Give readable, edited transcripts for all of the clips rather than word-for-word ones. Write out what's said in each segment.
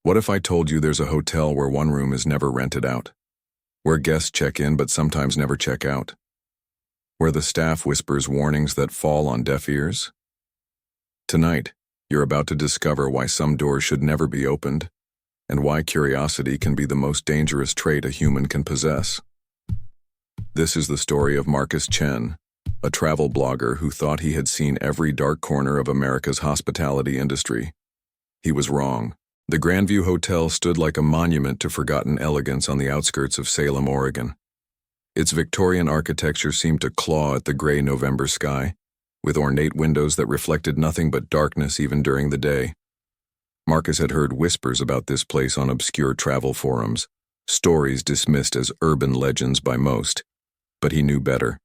What if I told you there's a hotel where one room is never rented out? Where guests check in but sometimes never check out? Where the staff whispers warnings that fall on deaf ears? Tonight, you're about to discover why some doors should never be opened, and why curiosity can be the most dangerous trait a human can possess. This is the story of Marcus Chen, a travel blogger who thought he had seen every dark corner of America's hospitality industry. He was wrong. The Grandview Hotel stood like a monument to forgotten elegance on the outskirts of Salem, Oregon. Its Victorian architecture seemed to claw at the gray November sky, with ornate windows that reflected nothing but darkness even during the day. Marcus had heard whispers about this place on obscure travel forums, stories dismissed as urban legends by most, but he knew better.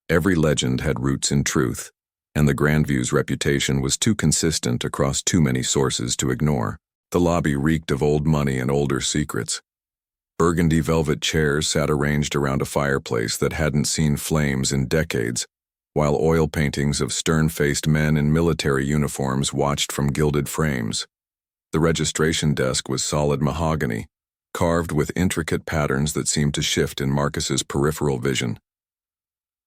Every legend had roots in truth, and the Grandview's reputation was too consistent across too many sources to ignore. The lobby reeked of old money and older secrets. Burgundy velvet chairs sat arranged around a fireplace that hadn't seen flames in decades, while oil paintings of stern-faced men in military uniforms watched from gilded frames. The registration desk was solid mahogany, carved with intricate patterns that seemed to shift in Marcus's peripheral vision.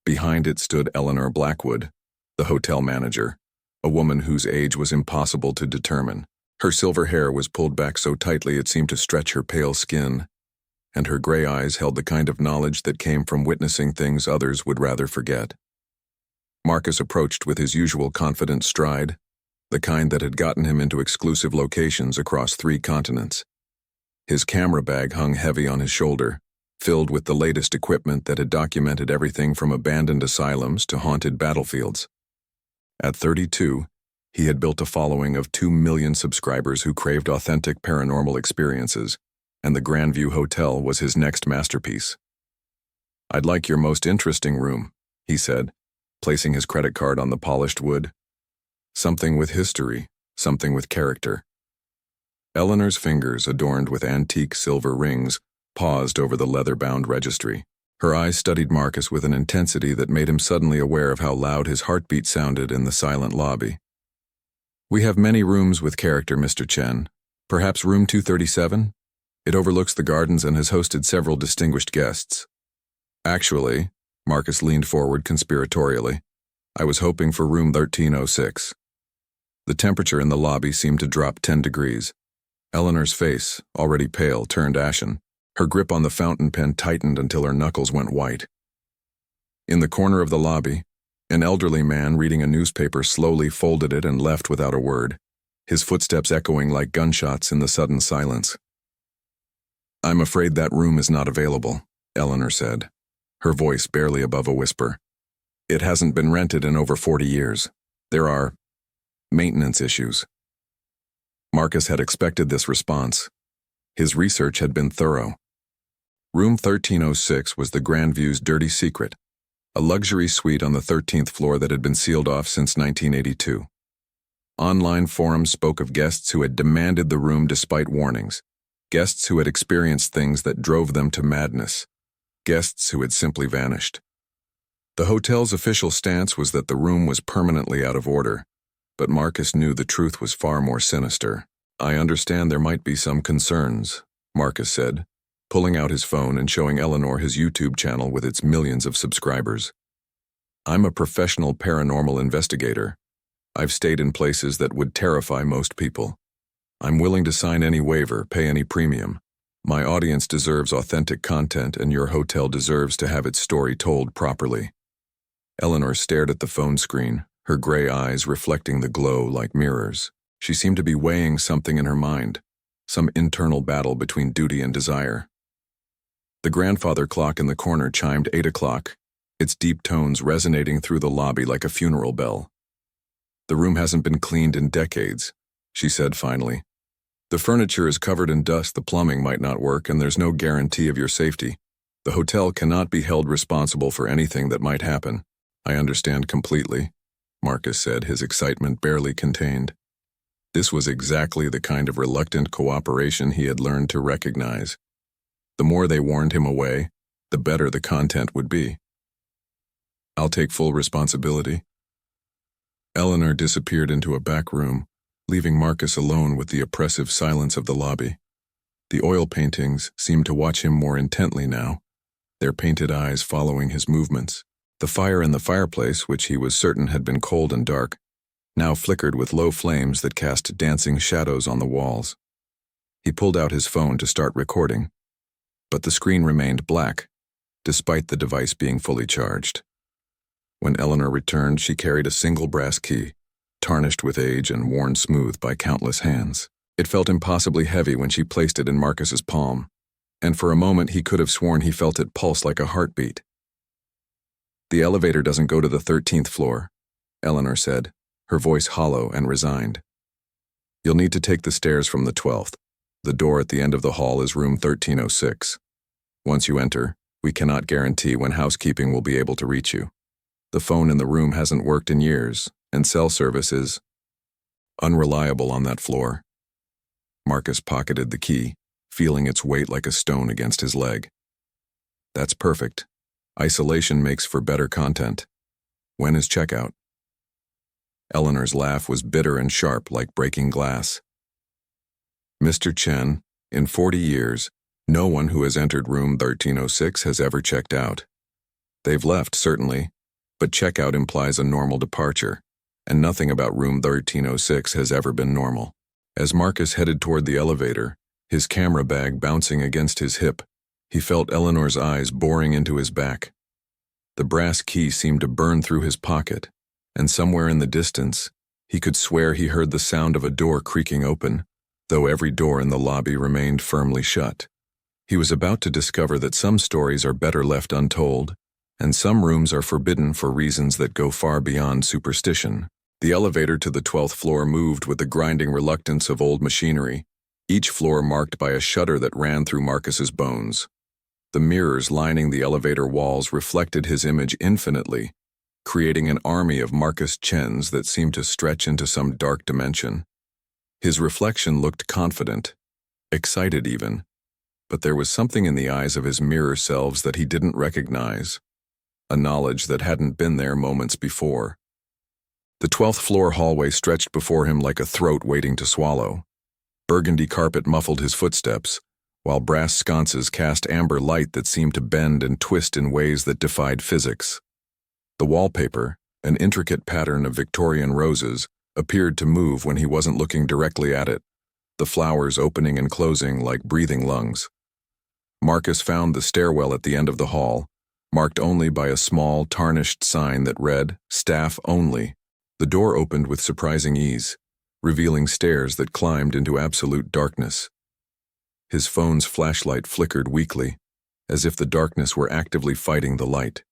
Behind it stood Eleanor Blackwood, the hotel manager, a woman whose age was impossible to determine. Her silver hair was pulled back so tightly it seemed to stretch her pale skin, and her gray eyes held the kind of knowledge that came from witnessing things others would rather forget. Marcus approached with his usual confident stride, the kind that had gotten him into exclusive locations across 3 continents. His camera bag hung heavy on his shoulder, filled with the latest equipment that had documented everything from abandoned asylums to haunted battlefields. At 32, he had built a following of 2 million subscribers who craved authentic paranormal experiences, and the Grandview Hotel was his next masterpiece. "I'd like your most interesting room," he said, placing his credit card on the polished wood. "Something with history, something with character." Eleanor's fingers, adorned with antique silver rings, paused over the leather-bound registry. Her eyes studied Marcus with an intensity that made him suddenly aware of how loud his heartbeat sounded in the silent lobby. "We have many rooms with character, Mr. Chen. Perhaps room 237? It overlooks the gardens and has hosted several distinguished guests." "Actually," Marcus leaned forward conspiratorially, "I was hoping for room 1306. The temperature in the lobby seemed to drop 10 degrees. Eleanor's face, already pale, turned ashen. Her grip on the fountain pen tightened until her knuckles went white. In the corner of the lobby, an elderly man reading a newspaper slowly folded it and left without a word, his footsteps echoing like gunshots in the sudden silence. "I'm afraid that room is not available," Eleanor said, her voice barely above a whisper. "It hasn't been rented in over 40 years. There are maintenance issues." Marcus had expected this response. His research had been thorough. Room 1306 was the Grandview's dirty secret, a luxury suite on the 13th floor that had been sealed off since 1982. Online forums spoke of guests who had demanded the room despite warnings, guests who had experienced things that drove them to madness, guests who had simply vanished. The hotel's official stance was that the room was permanently out of order, but Marcus knew the truth was far more sinister. "I understand there might be some concerns," Marcus said, pulling out his phone and showing Eleanor his YouTube channel with its millions of subscribers. "I'm a professional paranormal investigator. I've stayed in places that would terrify most people. I'm willing to sign any waiver, pay any premium. My audience deserves authentic content, and your hotel deserves to have its story told properly." Eleanor stared at the phone screen, her gray eyes reflecting the glow like mirrors. She seemed to be weighing something in her mind, some internal battle between duty and desire. The grandfather clock in the corner chimed 8 o'clock, its deep tones resonating through the lobby like a funeral bell. "The room hasn't been cleaned in decades," she said finally. "The furniture is covered in dust, the plumbing might not work, and there's no guarantee of your safety. The hotel cannot be held responsible for anything that might happen." "I understand completely," Marcus said, his excitement barely contained. This was exactly the kind of reluctant cooperation he had learned to recognize. The more they warned him away, the better the content would be. "I'll I'll take full responsibility. Eleanor disappeared into a back room, leaving Marcus alone with the oppressive silence of the lobby. The oil paintings seemed to watch him more intently now, their painted eyes following his movements. The fire in the fireplace, which he was certain had been cold and dark, now flickered with low flames that cast dancing shadows on the walls. He pulled out his phone to start recording, but the screen remained black, despite the device being fully charged. When Eleanor returned, she carried a single brass key, tarnished with age and worn smooth by countless hands. It felt impossibly heavy when she placed it in Marcus's palm, and for a moment he could have sworn he felt it pulse like a heartbeat. "The elevator doesn't go to the 13th floor," Eleanor said, her voice hollow and resigned. "You'll need to take the stairs from the 12th. The door at the end of the hall is room 1306. Once you enter, we cannot guarantee when housekeeping will be able to reach you. The phone in the room hasn't worked in years, and cell service is unreliable on that floor." Marcus pocketed the key, feeling its weight like a stone against his leg. "That's perfect. Isolation makes for better content. When is checkout?" Eleanor's laugh was bitter and sharp like breaking glass. "Mr. Chen, in 40 years, no one who has entered room 1306 has ever checked out. They've left, certainly, but checkout implies a normal departure, and nothing about room 1306 has ever been normal." As Marcus headed toward the elevator, his camera bag bouncing against his hip, he felt Eleanor's eyes boring into his back. The brass key seemed to burn through his pocket, and somewhere in the distance, he could swear he heard the sound of a door creaking open, though every door in the lobby remained firmly shut. He was about to discover that some stories are better left untold, and some rooms are forbidden for reasons that go far beyond superstition. The elevator to the 12th floor moved with the grinding reluctance of old machinery, each floor marked by a shudder that ran through Marcus's bones. The mirrors lining the elevator walls reflected his image infinitely, creating an army of Marcus Chens that seemed to stretch into some dark dimension. His reflection looked confident, excited even, but there was something in the eyes of his mirror selves that he didn't recognize, a knowledge that hadn't been there moments before. The 12th floor hallway stretched before him like a throat waiting to swallow. Burgundy carpet muffled his footsteps, while brass sconces cast amber light that seemed to bend and twist in ways that defied physics. The wallpaper, an intricate pattern of Victorian roses, appeared to move when he wasn't looking directly at it, the flowers opening and closing like breathing lungs. Marcus found the stairwell at the end of the hall, marked only by a small, tarnished sign that read, "Staff Only." The door opened with surprising ease, revealing stairs that climbed into absolute darkness. His phone's flashlight flickered weakly, as if the darkness were actively fighting the light.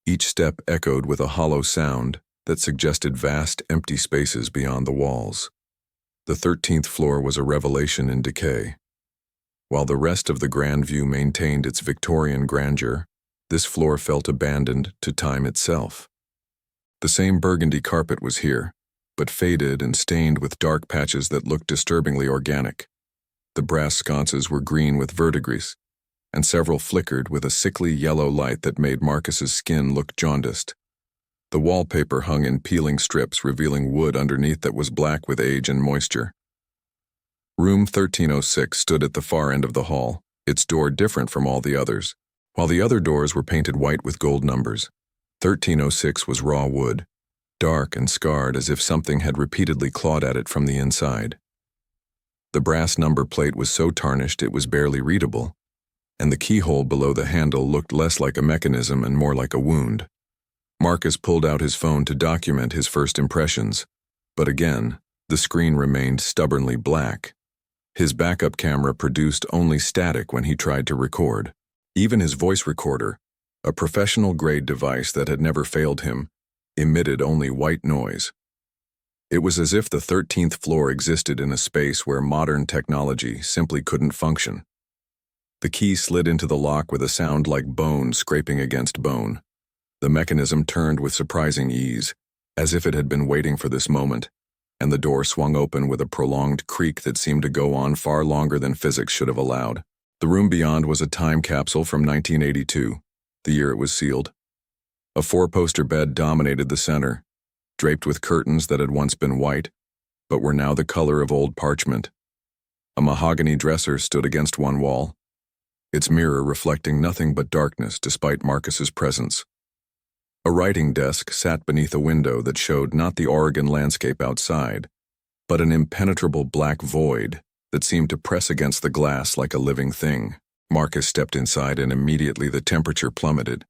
Each step echoed with a hollow sound that suggested vast, empty spaces beyond the walls. The 13th floor was a revelation in decay. While the rest of the Grandview maintained its Victorian grandeur, this floor felt abandoned to time itself. The same burgundy carpet was here, but faded and stained with dark patches that looked disturbingly organic. The brass sconces were green with verdigris, and several flickered with a sickly yellow light that made Marcus's skin look jaundiced. The wallpaper hung in peeling strips, revealing wood underneath that was black with age and moisture. Room 1306 stood at the far end of the hall, its door different from all the others. While the other doors were painted white with gold numbers, 1306 was raw wood, dark and scarred as if something had repeatedly clawed at it from the inside. The brass number plate was so tarnished it was barely readable, and the keyhole below the handle looked less like a mechanism and more like a wound. Marcus pulled out his phone to document his first impressions, but again, the screen remained stubbornly black. His backup camera produced only static when he tried to record. Even his voice recorder, a professional-grade device that had never failed him, emitted only white noise. It was as if the 13th floor existed in a space where modern technology simply couldn't function. The key slid into the lock with a sound like bone scraping against bone. The mechanism turned with surprising ease, as if it had been waiting for this moment, and the door swung open with a prolonged creak that seemed to go on far longer than physics should have allowed. The room beyond was a time capsule from 1982, the year it was sealed. A four-poster bed dominated the center, draped with curtains that had once been white, but were now the color of old parchment. A mahogany dresser stood against one wall, its mirror reflecting nothing but darkness despite Marcus's presence. A writing desk sat beneath a window that showed not the Oregon landscape outside, but an impenetrable black void that seemed to press against the glass like a living thing. Marcus stepped inside and immediately the temperature plummeted.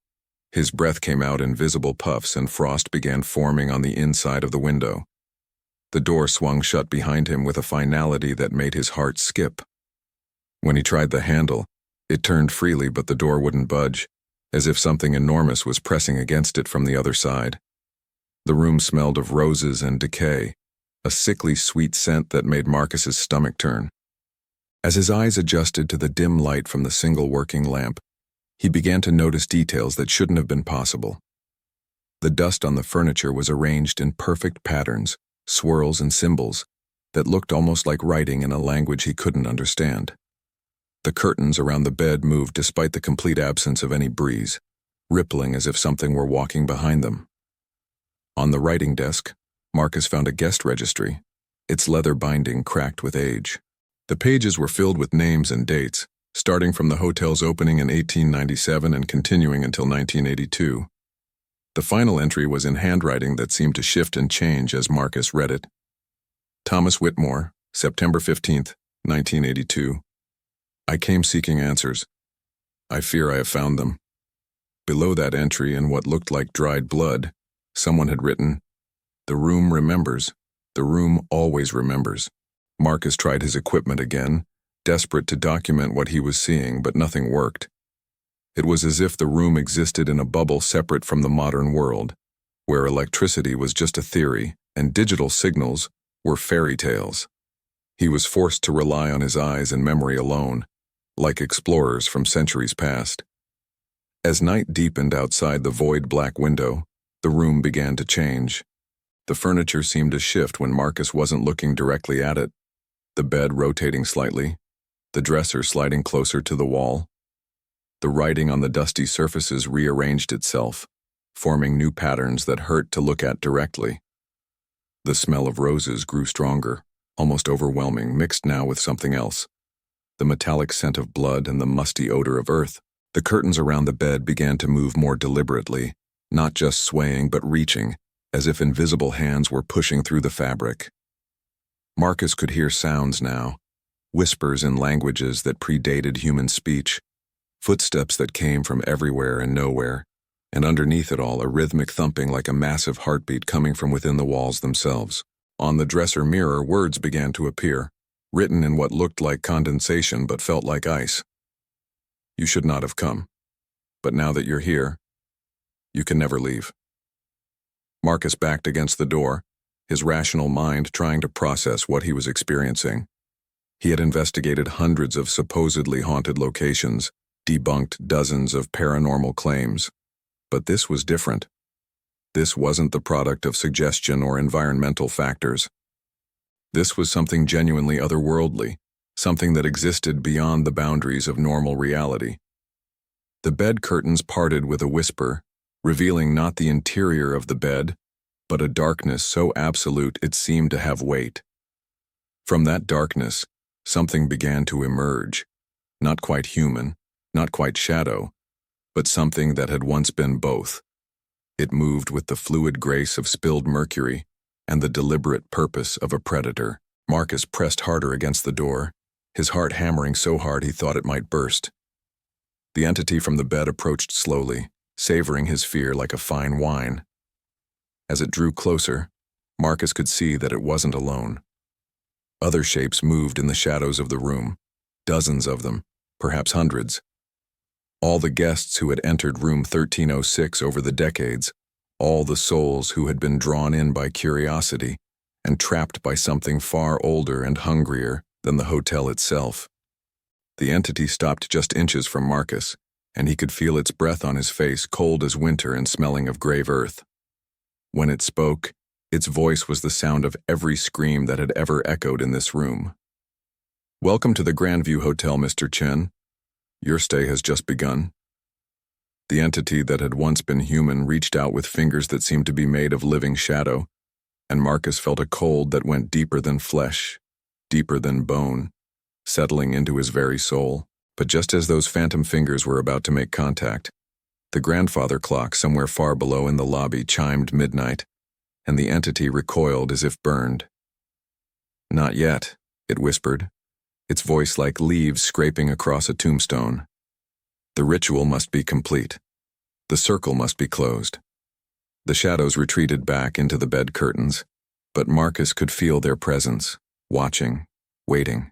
His breath came out in visible puffs and frost began forming on the inside of the window. The door swung shut behind him with a finality that made his heart skip. When he tried the handle, it turned freely but the door wouldn't budge, as if something enormous was pressing against it from the other side. The room smelled of roses and decay, a sickly sweet scent that made Marcus's stomach turn. As his eyes adjusted to the dim light from the single working lamp, he began to notice details that shouldn't have been possible. The dust on the furniture was arranged in perfect patterns, swirls and symbols, that looked almost like writing in a language he couldn't understand. The curtains around the bed moved despite the complete absence of any breeze, rippling as if something were walking behind them. On the writing desk, Marcus found a guest registry, its leather binding cracked with age. The pages were filled with names and dates, starting from the hotel's opening in 1897 and continuing until 1982. The final entry was in handwriting that seemed to shift and change as Marcus read it. Thomas Whitmore, September 15th, 1982. I came seeking answers. I fear I have found them. Below that entry, in what looked like dried blood, someone had written, "The room remembers. The room always remembers." Marcus tried his equipment again, desperate to document what he was seeing, but nothing worked. It was as if the room existed in a bubble separate from the modern world, where electricity was just a theory and digital signals were fairy tales. He was forced to rely on his eyes and memory alone, like explorers from centuries past. As night deepened outside the void black window, the room began to change. The furniture seemed to shift when Marcus wasn't looking directly at it, the bed rotating slightly, the dresser sliding closer to the wall. The writing on the dusty surfaces rearranged itself, forming new patterns that hurt to look at directly. The smell of roses grew stronger, almost overwhelming, mixed now with something else. The metallic scent of blood and the musty odor of earth. The curtains around the bed began to move more deliberately, not just swaying but reaching, as if invisible hands were pushing through the fabric. Marcus could hear sounds now, whispers in languages that predated human speech, footsteps that came from everywhere and nowhere, and underneath it all a rhythmic thumping like a massive heartbeat coming from within the walls themselves. On the dresser mirror, words began to appear, written in what looked like condensation but felt like ice. You should not have come. But now that you're here, you can never leave. Marcus backed against the door, his rational mind trying to process what he was experiencing. He had investigated hundreds of supposedly haunted locations, debunked dozens of paranormal claims. But this was different. This wasn't the product of suggestion or environmental factors. This was something genuinely otherworldly, something that existed beyond the boundaries of normal reality. The bed curtains parted with a whisper, revealing not the interior of the bed, but a darkness so absolute it seemed to have weight. From that darkness, something began to emerge, not quite human, not quite shadow, but something that had once been both. It moved with the fluid grace of spilled mercury and the deliberate purpose of a predator. Marcus pressed harder against the door, his heart hammering so hard he thought it might burst. The entity from the bed approached slowly, savoring his fear like a fine wine. As it drew closer, Marcus could see that it wasn't alone. Other shapes moved in the shadows of the room, dozens of them, perhaps hundreds. All the guests who had entered room 1306 over the decades, all the souls who had been drawn in by curiosity and trapped by something far older and hungrier than the hotel itself. The entity stopped just inches from Marcus, and he could feel its breath on his face, cold as winter and smelling of grave earth. When it spoke, its voice was the sound of every scream that had ever echoed in this room. "Welcome to the Grandview Hotel, Mr. Chen. Your stay has just begun." The entity that had once been human reached out with fingers that seemed to be made of living shadow, and Marcus felt a cold that went deeper than flesh, deeper than bone, settling into his very soul. But just as those phantom fingers were about to make contact, the grandfather clock somewhere far below in the lobby chimed midnight, and the entity recoiled as if burned. "Not yet," it whispered, its voice like leaves scraping across a tombstone. "The ritual must be complete. The circle must be closed." The shadows retreated back into the bed curtains, but Marcus could feel their presence, watching, waiting.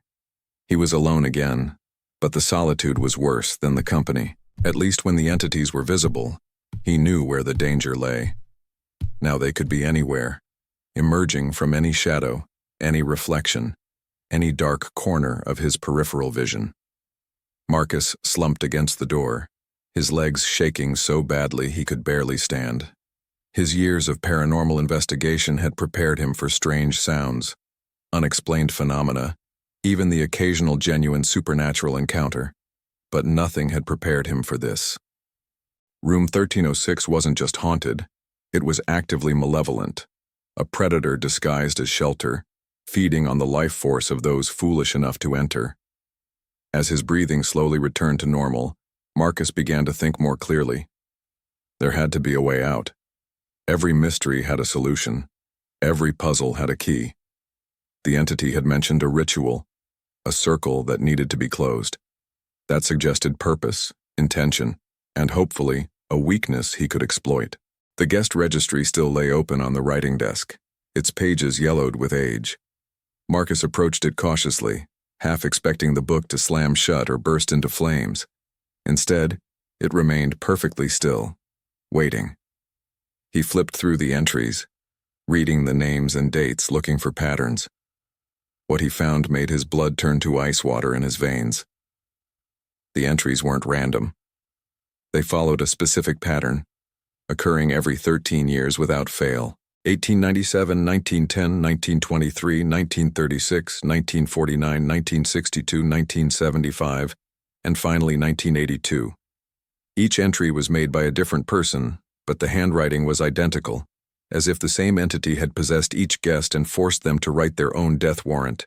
He was alone again, but the solitude was worse than the company. At least when the entities were visible, he knew where the danger lay. Now they could be anywhere, emerging from any shadow, any reflection, any dark corner of his peripheral vision. Marcus slumped against the door, his legs shaking so badly he could barely stand. His years of paranormal investigation had prepared him for strange sounds, unexplained phenomena, even the occasional genuine supernatural encounter, but nothing had prepared him for this. Room 1306 wasn't just haunted, it was actively malevolent, a predator disguised as shelter, feeding on the life force of those foolish enough to enter. As his breathing slowly returned to normal, Marcus began to think more clearly. There had to be a way out. Every mystery had a solution. Every puzzle had a key. The entity had mentioned a ritual, a circle that needed to be closed. That suggested purpose, intention, and hopefully, a weakness he could exploit. The guest registry still lay open on the writing desk, its pages yellowed with age. Marcus approached it cautiously, half expecting the book to slam shut or burst into flames. Instead, it remained perfectly still, waiting. He flipped through the entries, reading the names and dates, looking for patterns. What he found made his blood turn to ice water in his veins. The entries weren't random. They followed a specific pattern, occurring every 13 years without fail. 1897, 1910, 1923, 1936, 1949, 1962, 1975, and finally 1982. Each entry was made by a different person, but the handwriting was identical, as if the same entity had possessed each guest and forced them to write their own death warrant.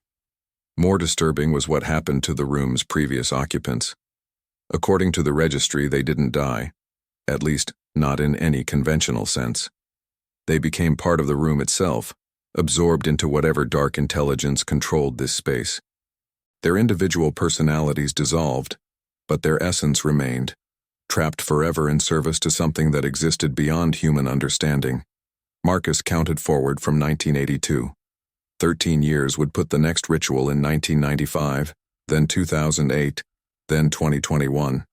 More disturbing was what happened to the room's previous occupants. According to the registry, they didn't die, at least not in any conventional sense. They became part of the room itself, absorbed into whatever dark intelligence controlled this space. Their individual personalities dissolved, but their essence remained, trapped forever in service to something that existed beyond human understanding. Marcus counted forward from 1982. 13 years would put the next ritual in 1995, then 2008, then 2021.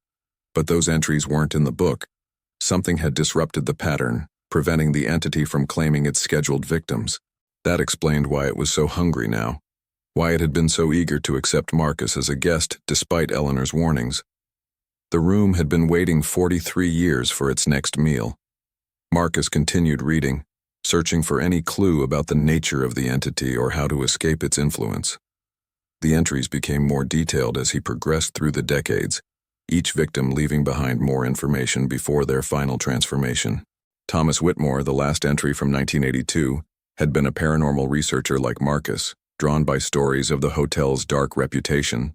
But those entries weren't in the book. Something had disrupted the pattern, preventing the entity from claiming its scheduled victims. That explained why it was so hungry now, why it had been so eager to accept Marcus as a guest despite Eleanor's warnings. The room had been waiting 43 years for its next meal. Marcus continued reading, searching for any clue about the nature of the entity or how to escape its influence. The entries became more detailed as he progressed through the decades, each victim leaving behind more information before their final transformation. Thomas Whitmore, the last entry from 1982, had been a paranormal researcher like Marcus, drawn by stories of the hotel's dark reputation.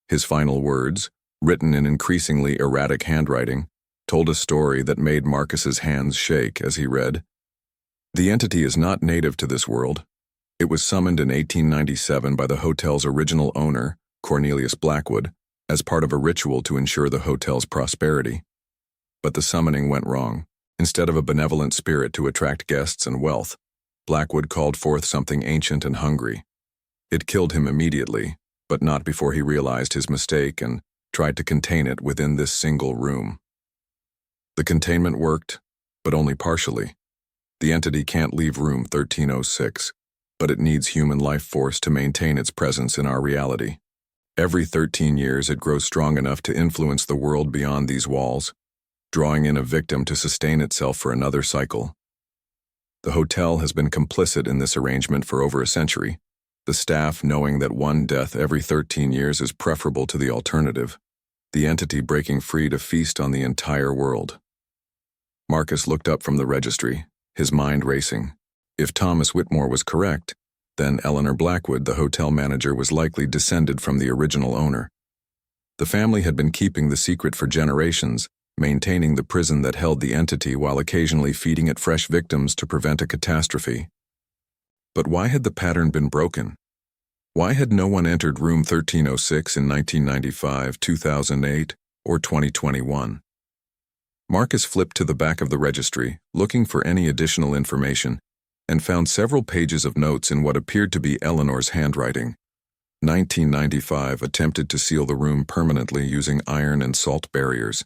His final words, written in increasingly erratic handwriting, told a story that made Marcus's hands shake as he read. The entity is not native to this world. It was summoned in 1897 by the hotel's original owner, Cornelius Blackwood, as part of a ritual to ensure the hotel's prosperity. But the summoning went wrong. Instead of a benevolent spirit to attract guests and wealth, Blackwood called forth something ancient and hungry. It killed him immediately, but not before he realized his mistake and tried to contain it within this single room. The containment worked, but only partially. The entity can't leave room 1306, but it needs human life force to maintain its presence in our reality. Every 13 years it grows strong enough to influence the world beyond these walls, drawing in a victim to sustain itself for another cycle. The hotel has been complicit in this arrangement for over a century, the staff knowing that one death every 13 years is preferable to the alternative. the entity breaking free to feast on the entire world. Marcus looked up from the registry, his mind racing. If Thomas Whitmore was correct, then Eleanor Blackwood, the hotel manager, was likely descended from the original owner. The family had been keeping the secret for generations, maintaining the prison that held the entity while occasionally feeding it fresh victims to prevent a catastrophe. But why had the pattern been broken? Why had no one entered room 1306 in 1995, 2008, or 2021? Marcus flipped to the back of the registry, looking for any additional information, and found several pages of notes in what appeared to be Eleanor's handwriting. 1995 attempted to seal the room permanently using iron and salt barriers.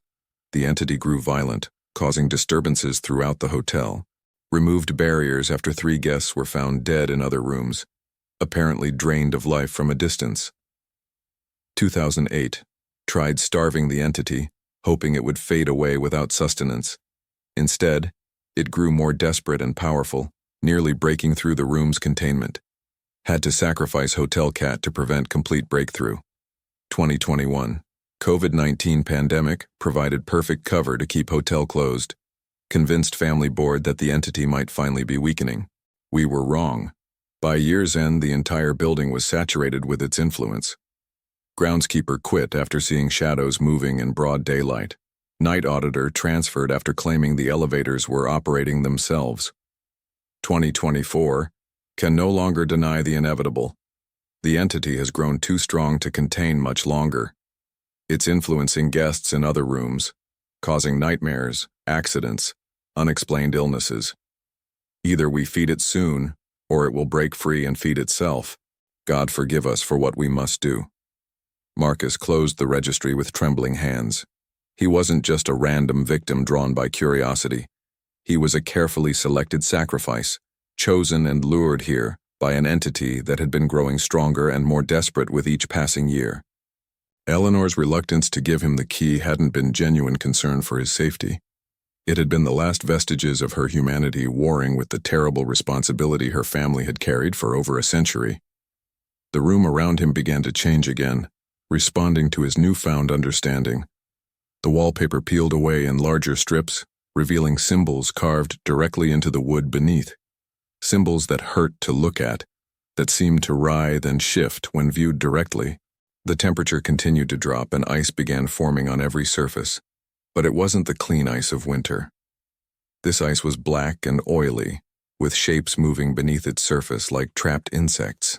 The entity grew violent, causing disturbances throughout the hotel. Removed barriers after 3 guests were found dead in other rooms, apparently drained of life from a distance. 2008 tried starving the entity, hoping it would fade away without sustenance. Instead, it grew more desperate and powerful, nearly breaking through the room's containment. Had to sacrifice Hotel Cat to prevent complete breakthrough. 2021 COVID-19 pandemic provided perfect cover to keep hotel closed. Convinced family board that the entity might finally be weakening. We were wrong. By year's end, the entire building was saturated with its influence. Groundskeeper quit after seeing shadows moving in broad daylight. Night auditor transferred after claiming the elevators were operating themselves. 2024 can no longer deny the inevitable. The entity has grown too strong to contain much longer. It's influencing guests in other rooms, causing nightmares, accidents, unexplained illnesses. Either we feed it soon, or it will break free and feed itself. God forgive us for what we must do. Marcus closed the registry with trembling hands. He wasn't just a random victim drawn by curiosity. He was a carefully selected sacrifice, chosen and lured here by an entity that had been growing stronger and more desperate with each passing year. Eleanor's reluctance to give him the key hadn't been genuine concern for his safety. It had been the last vestiges of her humanity warring with the terrible responsibility her family had carried for over a century. The room around him began to change again, responding to his newfound understanding. The wallpaper peeled away in larger strips, revealing symbols carved directly into the wood beneath. Symbols that hurt to look at, that seemed to writhe and shift when viewed directly. The temperature continued to drop and ice began forming on every surface. But it wasn't the clean ice of winter. This ice was black and oily, with shapes moving beneath its surface like trapped insects.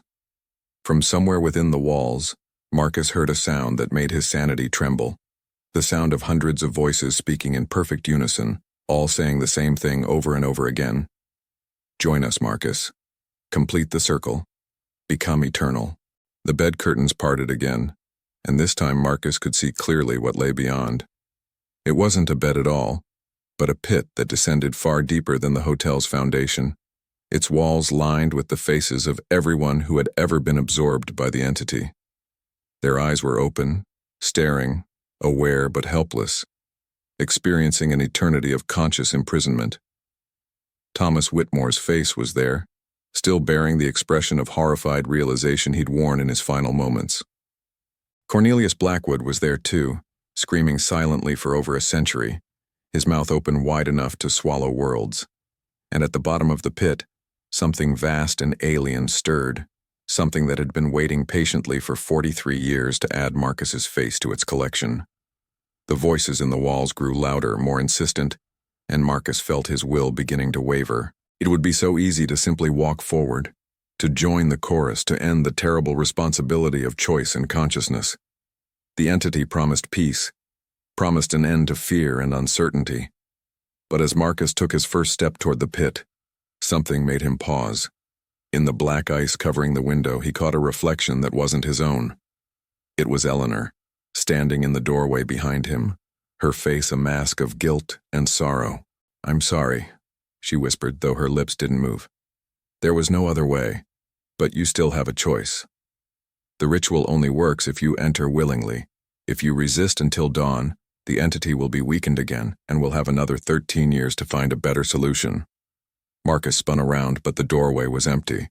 From somewhere within the walls, Marcus heard a sound that made his sanity tremble. The sound of hundreds of voices speaking in perfect unison, all saying the same thing over and over again. Join us, Marcus. Complete the circle. Become eternal. The bed curtains parted again, and this time Marcus could see clearly what lay beyond. It wasn't a bed at all, but a pit that descended far deeper than the hotel's foundation, its walls lined with the faces of everyone who had ever been absorbed by the entity. Their eyes were open, staring, aware but helpless, experiencing an eternity of conscious imprisonment. Thomas Whitmore's face was there, still bearing the expression of horrified realization he'd worn in his final moments. Cornelius Blackwood was there too, screaming silently for over a century, his mouth open wide enough to swallow worlds. And at the bottom of the pit, something vast and alien stirred, something that had been waiting patiently for 43 years to add Marcus's face to its collection. The voices in the walls grew louder, more insistent, and Marcus felt his will beginning to waver. It would be so easy to simply walk forward, to join the chorus, to end the terrible responsibility of choice and consciousness. The entity promised peace, promised an end to fear and uncertainty. But as Marcus took his first step toward the pit, something made him pause. In the black ice covering the window, he caught a reflection that wasn't his own. It was Eleanor, standing in the doorway behind him, her face a mask of guilt and sorrow. "I'm sorry," she whispered, though her lips didn't move. "There was no other way, but you still have a choice. The ritual only works if you enter willingly. If you resist until dawn, the entity will be weakened again and will have another 13 years to find a better solution." Marcus spun around, but the doorway was empty.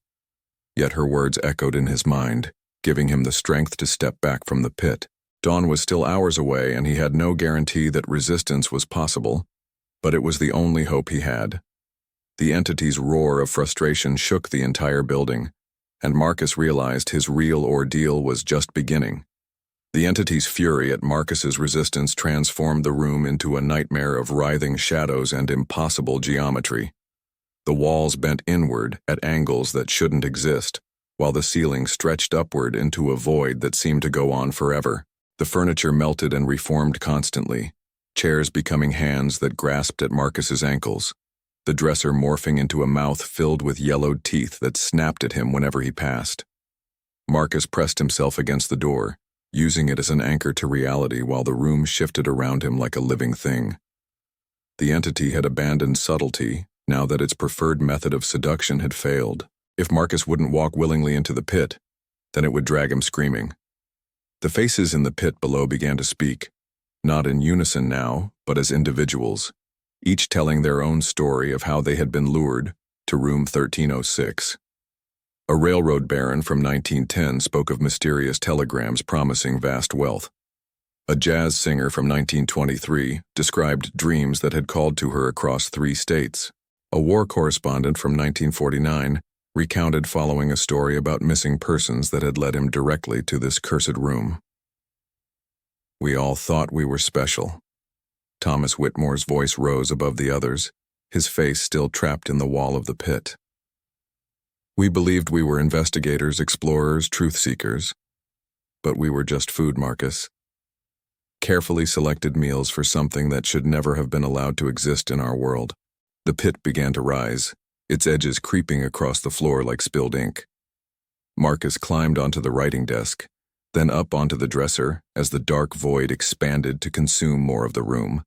Yet her words echoed in his mind, giving him the strength to step back from the pit. Dawn was still hours away, and he had no guarantee that resistance was possible, but it was the only hope he had. The entity's roar of frustration shook the entire building, and Marcus realized his real ordeal was just beginning. The entity's fury at Marcus's resistance transformed the room into a nightmare of writhing shadows and impossible geometry. The walls bent inward at angles that shouldn't exist, while the ceiling stretched upward into a void that seemed to go on forever. The furniture melted and reformed constantly, chairs becoming hands that grasped at Marcus's ankles, the dresser morphing into a mouth filled with yellowed teeth that snapped at him whenever he passed. Marcus pressed himself against the door, using it as an anchor to reality while the room shifted around him like a living thing. The entity had abandoned subtlety now that its preferred method of seduction had failed. If Marcus wouldn't walk willingly into the pit, then it would drag him screaming. The faces in the pit below began to speak, not in unison now, but as individuals, each telling their own story of how they had been lured to room 1306. A railroad baron from 1910 spoke of mysterious telegrams promising vast wealth. A jazz singer from 1923 described dreams that had called to her across 3 states. A war correspondent from 1949 recounted following a story about missing persons that had led him directly to this cursed room. We all thought we were special. Thomas Whitmore's voice rose above the others, his face still trapped in the wall of the pit. We believed we were investigators, explorers, truth-seekers. But we were just food, Marcus. Carefully selected meals for something that should never have been allowed to exist in our world. The pit began to rise, its edges creeping across the floor like spilled ink. Marcus climbed onto the writing desk, then up onto the dresser as the dark void expanded to consume more of the room.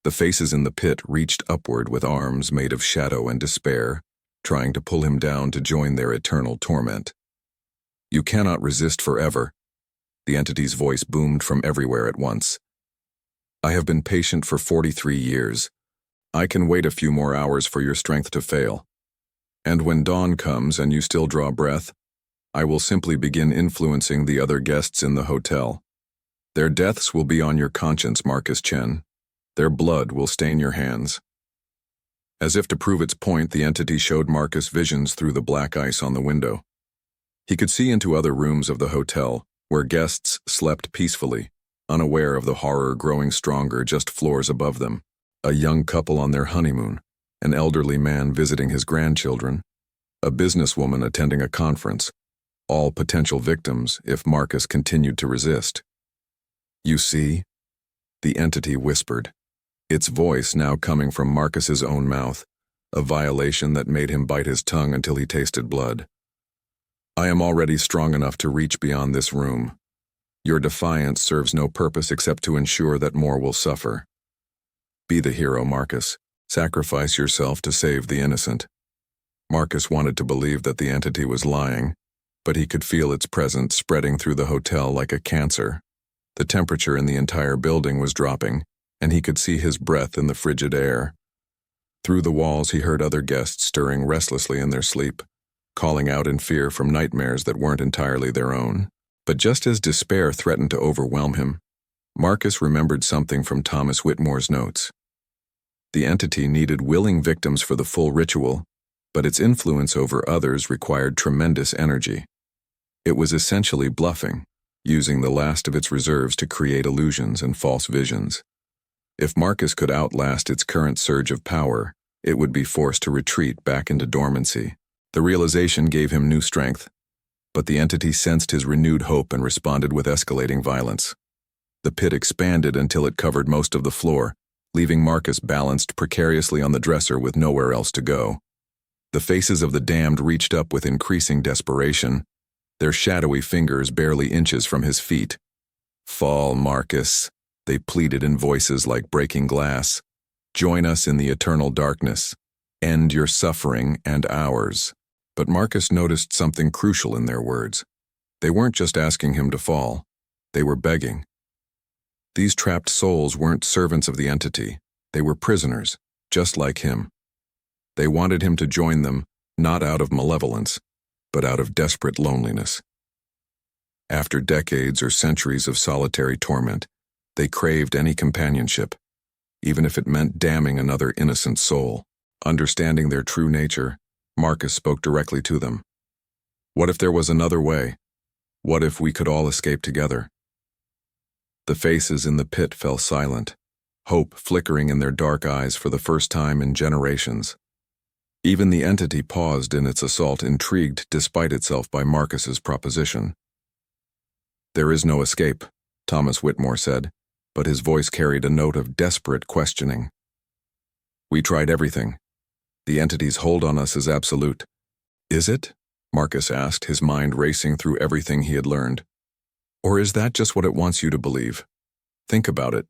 The faces in the pit reached upward with arms made of shadow and despair, trying to pull him down to join their eternal torment. You cannot resist forever. The entity's voice boomed from everywhere at once. I have been patient for 43 years. I can wait a few more hours for your strength to fail. And when dawn comes and you still draw breath, I will simply begin influencing the other guests in the hotel. Their deaths will be on your conscience, Marcus Chen. Their blood will stain your hands. As if to prove its point, the entity showed Marcus visions through the black ice on the window. He could see into other rooms of the hotel, where guests slept peacefully, unaware of the horror growing stronger just floors above them. A young couple on their honeymoon, an elderly man visiting his grandchildren, a businesswoman attending a conference, all potential victims if Marcus continued to resist. You see? The entity whispered, its voice now coming from Marcus's own mouth, a violation that made him bite his tongue until he tasted blood. I am already strong enough to reach beyond this room. Your defiance serves no purpose except to ensure that more will suffer. Be the hero, Marcus. Sacrifice yourself to save the innocent. Marcus wanted to believe that the entity was lying, but he could feel its presence spreading through the hotel like a cancer. The temperature in the entire building was dropping, and he could see his breath in the frigid air. Through the walls he heard other guests stirring restlessly in their sleep, calling out in fear from nightmares that weren't entirely their own. But just as despair threatened to overwhelm him, Marcus remembered something from Thomas Whitmore's notes. The entity needed willing victims for the full ritual, but its influence over others required tremendous energy. It was essentially bluffing, using the last of its reserves to create illusions and false visions. If Marcus could outlast its current surge of power, it would be forced to retreat back into dormancy. The realization gave him new strength, but the entity sensed his renewed hope and responded with escalating violence. The pit expanded until it covered most of the floor, leaving Marcus balanced precariously on the dresser with nowhere else to go. The faces of the damned reached up with increasing desperation, their shadowy fingers barely inches from his feet. Fall, Marcus, they pleaded in voices like breaking glass. Join us in the eternal darkness. End your suffering and ours. But Marcus noticed something crucial in their words. They weren't just asking him to fall. They were begging. These trapped souls weren't servants of the entity. They were prisoners, just like him. They wanted him to join them, not out of malevolence, but out of desperate loneliness. After decades or centuries of solitary torment, they craved any companionship, even if it meant damning another innocent soul. Understanding their true nature, Marcus spoke directly to them. What if there was another way? What if we could all escape together? The faces in the pit fell silent, hope flickering in their dark eyes for the first time in generations. Even the entity paused in its assault, intrigued despite itself by Marcus's proposition. "There is no escape," Thomas Whitmore said, but his voice carried a note of desperate questioning. "We tried everything. The entity's hold on us is absolute." "Is it?" Marcus asked, his mind racing through everything he had learned. "Or is that just what it wants you to believe? Think about it.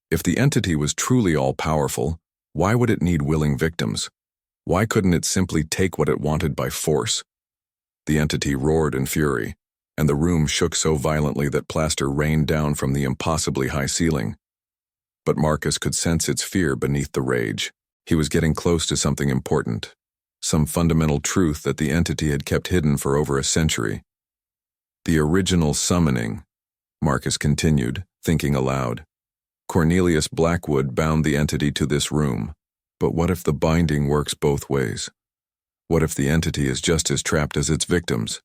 If the entity was truly all-powerful, why would it need willing victims? Why couldn't it simply take what it wanted by force?" The entity roared in fury, and the room shook so violently that plaster rained down from the impossibly high ceiling. But Marcus could sense its fear beneath the rage. He was getting close to something important, some fundamental truth that the entity had kept hidden for over a century. "The original summoning," Marcus continued, thinking aloud. "Cornelius Blackwood bound the entity to this room, but what if the binding works both ways? What if the entity is just as trapped as its victims?"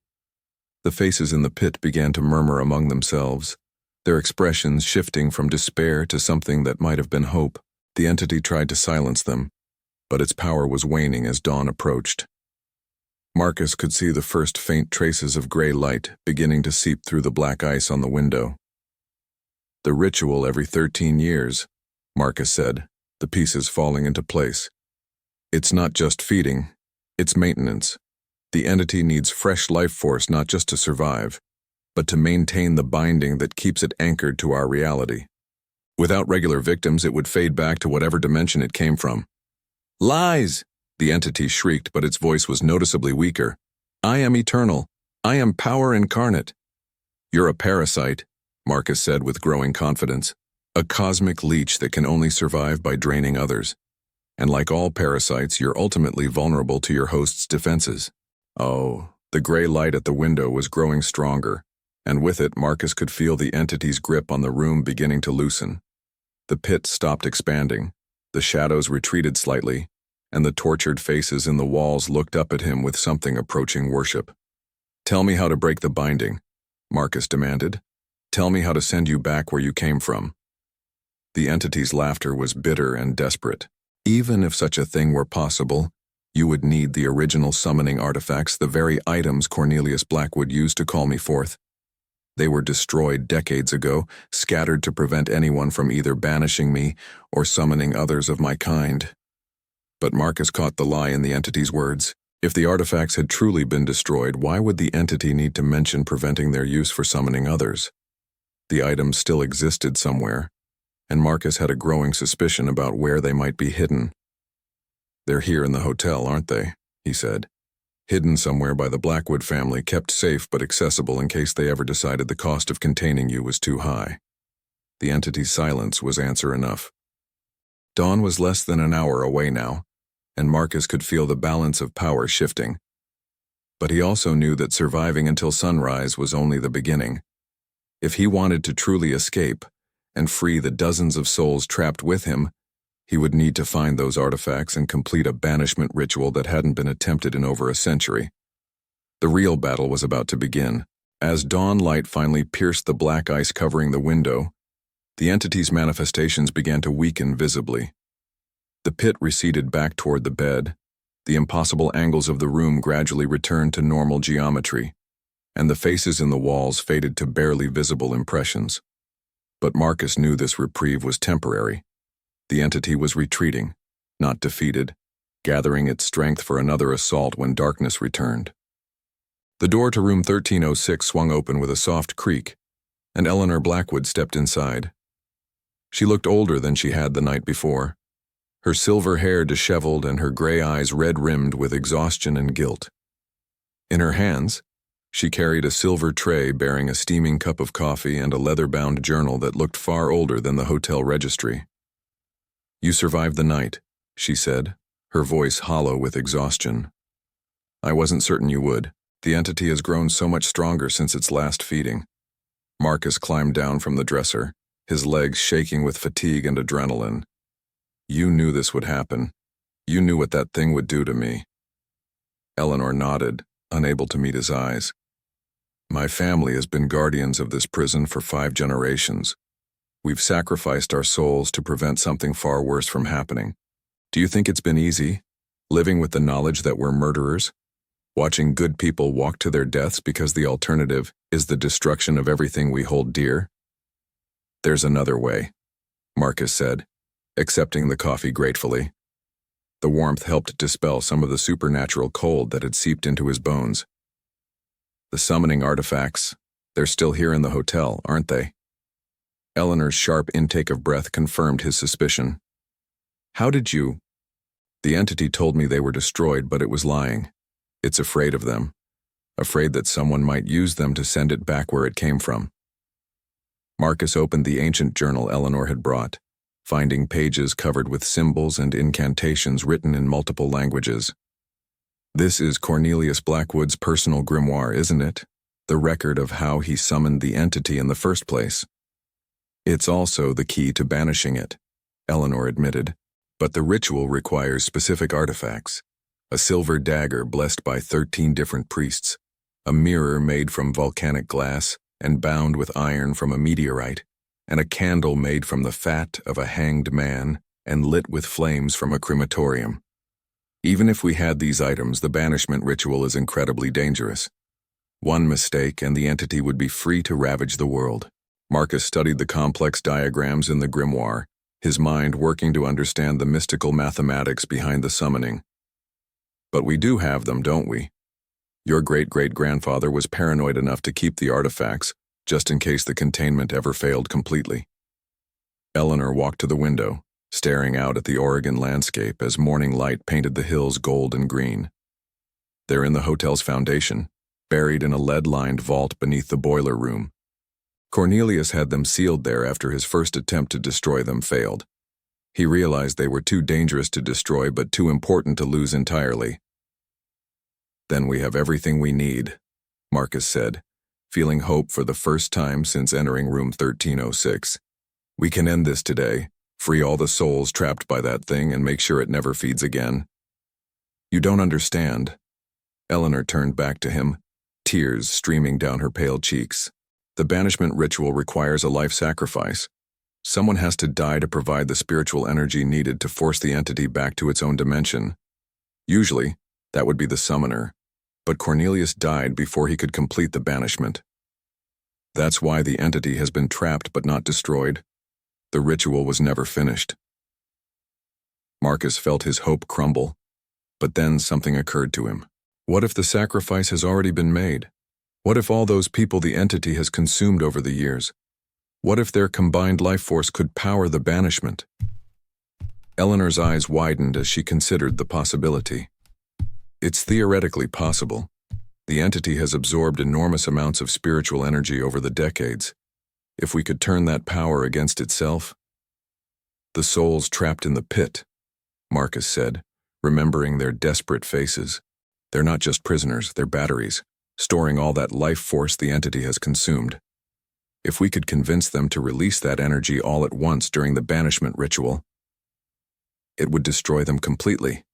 The faces in the pit began to murmur among themselves, their expressions shifting from despair to something that might have been hope. The entity tried to silence them, but its power was waning as dawn approached. Marcus could see the first faint traces of gray light beginning to seep through the black ice on the window. "The ritual every 13 years, Marcus said, the pieces falling into place. "It's not just feeding, it's maintenance. The entity needs fresh life force not just to survive, but to maintain the binding that keeps it anchored to our reality. Without regular victims, it would fade back to whatever dimension it came from." "Lies!" the entity shrieked, but its voice was noticeably weaker. "I am eternal. I am power incarnate." "You're a parasite," Marcus said with growing confidence. "A cosmic leech that can only survive by draining others. And like all parasites, you're ultimately vulnerable to your host's defenses." Oh, the gray light at the window was growing stronger, and with it Marcus could feel the entity's grip on the room beginning to loosen. The pit stopped expanding, the shadows retreated slightly, and the tortured faces in the walls looked up at him with something approaching worship. "Tell me how to break the binding," Marcus demanded. "Tell me how to send you back where you came from." The entity's laughter was bitter and desperate. "Even if such a thing were possible, you would need the original summoning artifacts, the very items Cornelius Blackwood used to call me forth. They were destroyed decades ago, scattered to prevent anyone from either banishing me or summoning others of my kind." But Marcus caught the lie in the entity's words. If the artifacts had truly been destroyed, why would the entity need to mention preventing their use for summoning others? The items still existed somewhere, and Marcus had a growing suspicion about where they might be hidden. "They're here in the hotel, aren't they?" he said. "Hidden somewhere by the Blackwood family, kept safe but accessible in case they ever decided the cost of containing you was too high." The entity's silence was answer enough. Dawn was less than an hour away now, and Marcus could feel the balance of power shifting. But he also knew that surviving until sunrise was only the beginning. If he wanted to truly escape and free the dozens of souls trapped with him, he would need to find those artifacts and complete a banishment ritual that hadn't been attempted in over a century. The real battle was about to begin. As dawn light finally pierced the black ice covering the window, the entity's manifestations began to weaken visibly. The pit receded back toward the bed, the impossible angles of the room gradually returned to normal geometry, and the faces in the walls faded to barely visible impressions. But Marcus knew this reprieve was temporary. The entity was retreating, not defeated, gathering its strength for another assault when darkness returned. The door to room 1306 swung open with a soft creak, and Eleanor Blackwood stepped inside. She looked older than she had the night before, her silver hair disheveled and her gray eyes red-rimmed with exhaustion and guilt. In her hands, she carried a silver tray bearing a steaming cup of coffee and a leather-bound journal that looked far older than the hotel registry. "You survived the night," she said, her voice hollow with exhaustion. "I wasn't certain you would. The entity has grown so much stronger since its last feeding. Marcus climbed down from the dresser, his legs shaking with fatigue and adrenaline. You knew this would happen. You knew what that thing would do to me. Eleanor nodded, unable to meet his eyes. My family has been guardians of this prison for 5 generations. We've sacrificed our souls to prevent something far worse from happening. Do you think it's been easy, living with the knowledge that we're murderers? Watching good people walk to their deaths because the alternative is the destruction of everything we hold dear? There's another way, Marcus said, accepting the coffee gratefully. The warmth helped dispel some of the supernatural cold that had seeped into his bones. The summoning artifacts, they're still here in the hotel, aren't they? Eleanor's sharp intake of breath confirmed his suspicion. How did you? The entity told me they were destroyed, but it was lying. It's afraid of them, afraid that someone might use them to send it back where it came from. Marcus opened the ancient journal Eleanor had brought, finding pages covered with symbols and incantations written in multiple languages. This is Cornelius Blackwood's personal grimoire, isn't it? The record of how he summoned the entity in the first place. It's also the key to banishing it, Eleanor admitted, but the ritual requires specific artifacts. A silver dagger blessed by 13 different priests, a mirror made from volcanic glass and bound with iron from a meteorite, and a candle made from the fat of a hanged man and lit with flames from a crematorium. Even if we had these items, the banishment ritual is incredibly dangerous. One mistake and the entity would be free to ravage the world. Marcus studied the complex diagrams in the grimoire, his mind working to understand the mystical mathematics behind the summoning. But we do have them, don't we? Your great-great-grandfather was paranoid enough to keep the artifacts, just in case the containment ever failed completely. Eleanor walked to the window, staring out at the Oregon landscape as morning light painted the hills gold and green. They're in the hotel's foundation, buried in a lead-lined vault beneath the boiler room. Cornelius had them sealed there after his first attempt to destroy them failed. He realized they were too dangerous to destroy but too important to lose entirely. Then we have everything we need, Marcus said, feeling hope for the first time since entering room 1306. We can end this today, free all the souls trapped by that thing and make sure it never feeds again. You don't understand. Eleanor turned back to him, tears streaming down her pale cheeks. The banishment ritual requires a life sacrifice. Someone has to die to provide the spiritual energy needed to force the entity back to its own dimension. Usually, that would be the summoner, but Cornelius died before he could complete the banishment. That's why the entity has been trapped but not destroyed. The ritual was never finished. Marcus felt his hope crumble, but then something occurred to him. What if the sacrifice has already been made? What if all those people the entity has consumed over the years? What if their combined life force could power the banishment? Eleanor's eyes widened as she considered the possibility. It's theoretically possible. The entity has absorbed enormous amounts of spiritual energy over the decades. If we could turn that power against itself. The souls trapped in the pit, Marcus said, remembering their desperate faces. They're not just prisoners, they're batteries, storing all that life force the entity has consumed. If we could convince them to release that energy all at once during the banishment ritual, it would destroy them completely,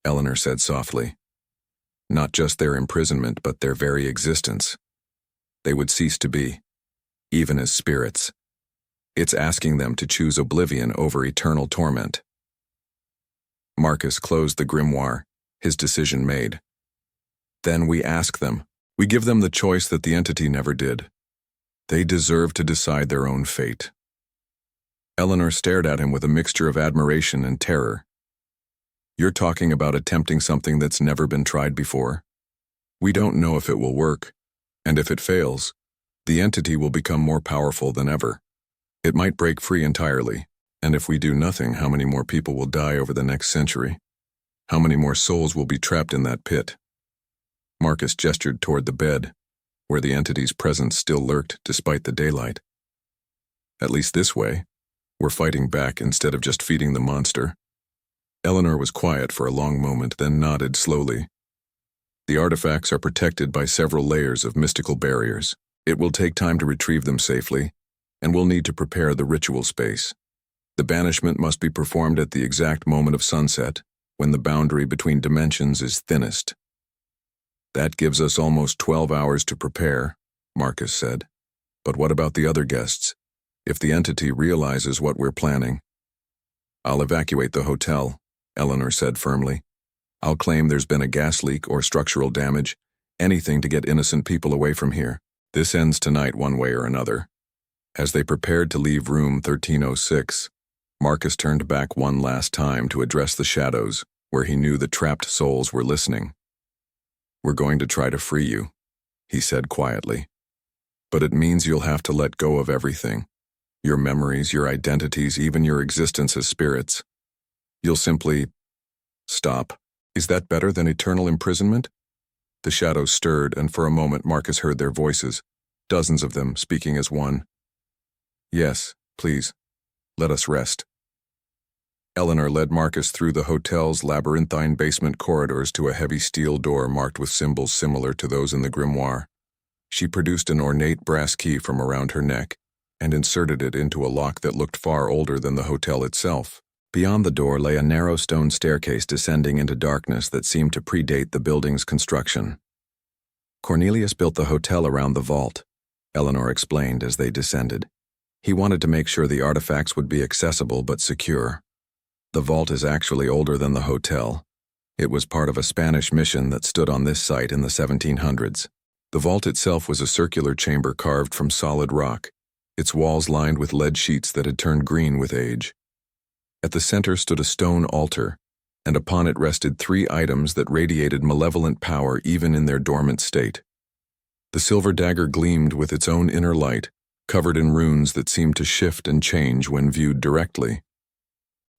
Eleanor said softly. Not just their imprisonment, but their very existence. They would cease to be, even as spirits. It's asking them to choose oblivion over eternal torment. Marcus closed the grimoire, his decision made. Then we ask them. We give them the choice that the entity never did. They deserve to decide their own fate. Eleanor stared at him with a mixture of admiration and terror. You're talking about attempting something that's never been tried before? We don't know if it will work, and if it fails, the entity will become more powerful than ever. It might break free entirely, and if we do nothing, how many more people will die over the next century? How many more souls will be trapped in that pit? Marcus gestured toward the bed, where the entity's presence still lurked despite the daylight. At least this way, we're fighting back instead of just feeding the monster. Eleanor was quiet for a long moment, then nodded slowly. The artifacts are protected by several layers of mystical barriers. It will take time to retrieve them safely, and we'll need to prepare the ritual space. The banishment must be performed at the exact moment of sunset, when the boundary between dimensions is thinnest. That gives us almost 12 hours to prepare, Marcus said. But what about the other guests? If the entity realizes what we're planning? I'll evacuate the hotel, Eleanor said firmly. I'll claim there's been a gas leak or structural damage, anything to get innocent people away from here. This ends tonight one way or another. As they prepared to leave room 1306, Marcus turned back one last time to address the shadows, where he knew the trapped souls were listening. We're going to try to free you, he said quietly. But it means you'll have to let go of everything. Your memories, your identities, even your existence as spirits. You'll simply stop. Is that better than eternal imprisonment? The shadows stirred, and for a moment Marcus heard their voices, dozens of them speaking as one. Yes, please. Let us rest. Eleanor led Marcus through the hotel's labyrinthine basement corridors to a heavy steel door marked with symbols similar to those in the grimoire. She produced an ornate brass key from around her neck and inserted it into a lock that looked far older than the hotel itself. Beyond the door lay a narrow stone staircase descending into darkness that seemed to predate the building's construction. Cornelius built the hotel around the vault, Eleanor explained as they descended. He wanted to make sure the artifacts would be accessible but secure. The vault is actually older than the hotel. It was part of a Spanish mission that stood on this site in the 1700s. The vault itself was a circular chamber carved from solid rock, its walls lined with lead sheets that had turned green with age. At the center stood a stone altar, and upon it rested 3 items that radiated malevolent power even in their dormant state. The silver dagger gleamed with its own inner light, covered in runes that seemed to shift and change when viewed directly.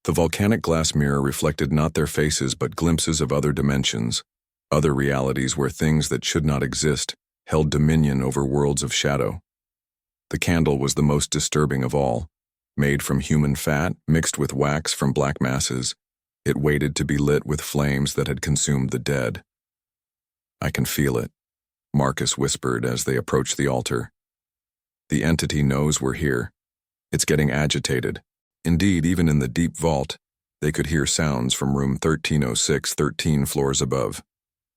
The volcanic glass mirror reflected not their faces but glimpses of other dimensions, other realities where things that should not exist held dominion over worlds of shadow. The candle was the most disturbing of all. Made from human fat, mixed with wax from black masses, it waited to be lit with flames that had consumed the dead. I can feel it, Marcus whispered as they approached the altar. The entity knows we're here. It's getting agitated. Indeed, even in the deep vault, they could hear sounds from room 1306, 13 floors above.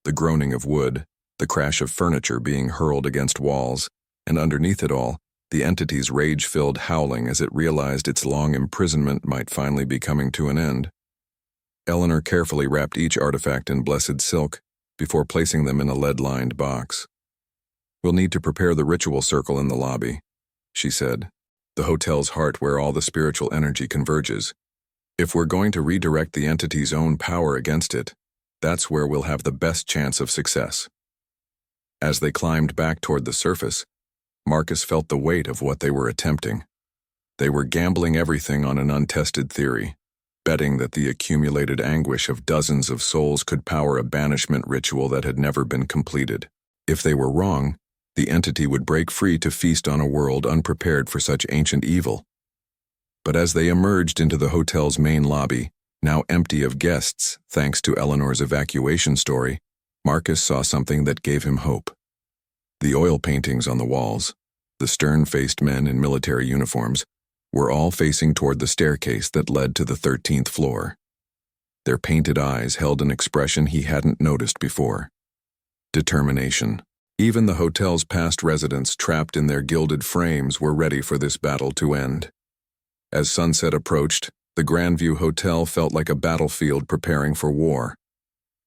The groaning of wood, the crash of furniture being hurled against walls, and underneath it all, the entity's rage-filled howling as it realized its long imprisonment might finally be coming to an end. Eleanor carefully wrapped each artifact in blessed silk before placing them in a lead-lined box. We'll need to prepare the ritual circle in the lobby, she said, the hotel's heart where all the spiritual energy converges. If we're going to redirect the entity's own power against it, that's where we'll have the best chance of success. As they climbed back toward the surface, Marcus felt the weight of what they were attempting. They were gambling everything on an untested theory, betting that the accumulated anguish of dozens of souls could power a banishment ritual that had never been completed. If they were wrong, the entity would break free to feast on a world unprepared for such ancient evil. But as they emerged into the hotel's main lobby, now empty of guests thanks to Eleanor's evacuation story, Marcus saw something that gave him hope. The oil paintings on the walls, the stern-faced men in military uniforms, were all facing toward the staircase that led to the 13th floor. Their painted eyes held an expression he hadn't noticed before. Determination. Even the hotel's past residents trapped in their gilded frames were ready for this battle to end. As sunset approached, the Grandview Hotel felt like a battlefield preparing for war.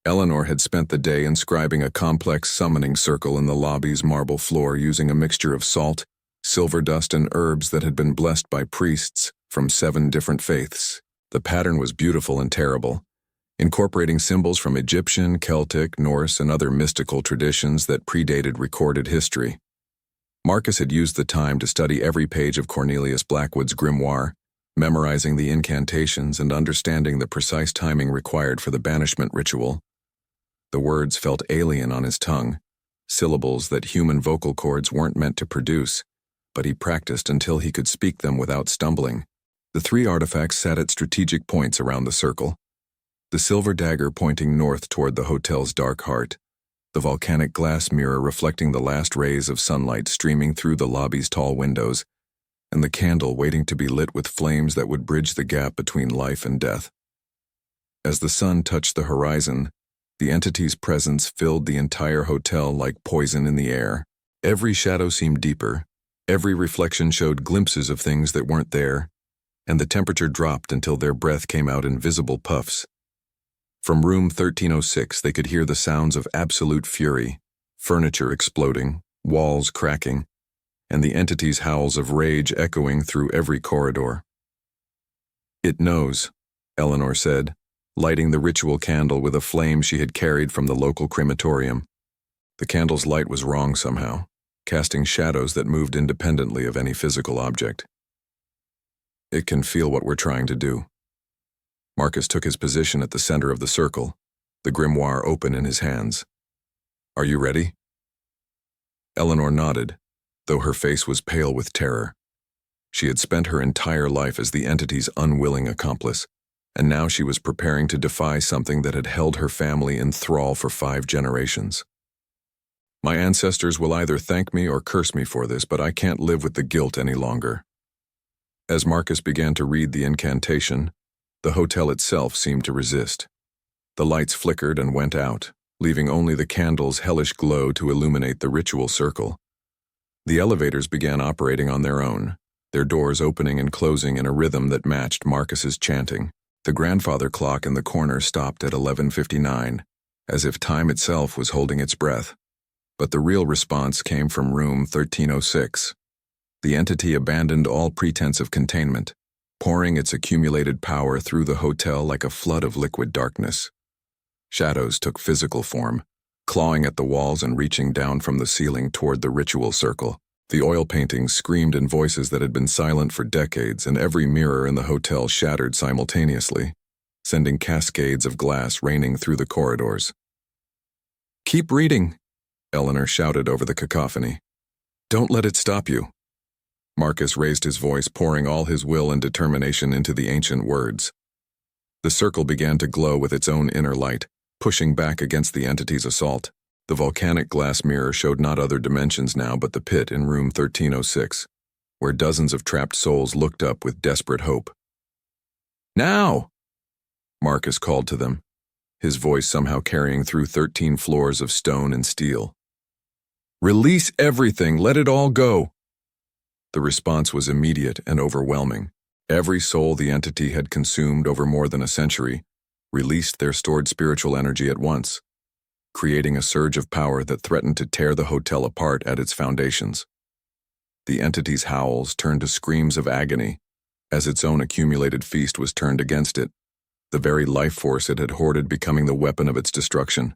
Eleanor had spent the day inscribing a complex summoning circle in the lobby's marble floor using a mixture of salt, silver dust, and herbs that had been blessed by priests from 7 different faiths. The pattern was beautiful and terrible, incorporating symbols from Egyptian, Celtic, Norse, and other mystical traditions that predated recorded history. Marcus had used the time to study every page of Cornelius Blackwood's grimoire, memorizing the incantations and understanding the precise timing required for the banishment ritual. The words felt alien on his tongue, syllables that human vocal cords weren't meant to produce, but he practiced until he could speak them without stumbling. The 3 artifacts sat at strategic points around the circle. The silver dagger pointing north toward the hotel's dark heart, the volcanic glass mirror reflecting the last rays of sunlight streaming through the lobby's tall windows, and the candle waiting to be lit with flames that would bridge the gap between life and death. As the sun touched the horizon, the entity's presence filled the entire hotel like poison in the air. Every shadow seemed deeper, every reflection showed glimpses of things that weren't there, and the temperature dropped until their breath came out in visible puffs. From room 1306, they could hear the sounds of absolute fury, furniture exploding, walls cracking, and the entity's howls of rage echoing through every corridor. "It knows," Eleanor said, lighting the ritual candle with a flame she had carried from the local crematorium. The candle's light was wrong somehow, casting shadows that moved independently of any physical object. "It can feel what we're trying to do." Marcus took his position at the center of the circle, the grimoire open in his hands. "Are you ready?" Eleanor nodded, though her face was pale with terror. She had spent her entire life as the entity's unwilling accomplice, and now she was preparing to defy something that had held her family in thrall for 5 generations. "My ancestors will either thank me or curse me for this, but I can't live with the guilt any longer." As Marcus began to read the incantation, the hotel itself seemed to resist. The lights flickered and went out, leaving only the candle's hellish glow to illuminate the ritual circle. The elevators began operating on their own, their doors opening and closing in a rhythm that matched Marcus's chanting. The grandfather clock in the corner stopped at 11:59, as if time itself was holding its breath. But the real response came from room 1306. The entity abandoned all pretense of containment, pouring its accumulated power through the hotel like a flood of liquid darkness. Shadows took physical form, clawing at the walls and reaching down from the ceiling toward the ritual circle. The oil paintings screamed in voices that had been silent for decades, and every mirror in the hotel shattered simultaneously, sending cascades of glass raining through the corridors. "Keep reading," Eleanor shouted over the cacophony. "Don't let it stop you." Marcus raised his voice, pouring all his will and determination into the ancient words. The circle began to glow with its own inner light, pushing back against the entity's assault. The volcanic glass mirror showed not other dimensions now but the pit in room 1306, where dozens of trapped souls looked up with desperate hope. "Now!" Marcus called to them, his voice somehow carrying through 13 floors of stone and steel. "Release everything, let it all go!" The response was immediate and overwhelming. Every soul the entity had consumed over more than a century released their stored spiritual energy at once, creating a surge of power that threatened to tear the hotel apart at its foundations. The entity's howls turned to screams of agony as its own accumulated feast was turned against it, the very life force it had hoarded becoming the weapon of its destruction.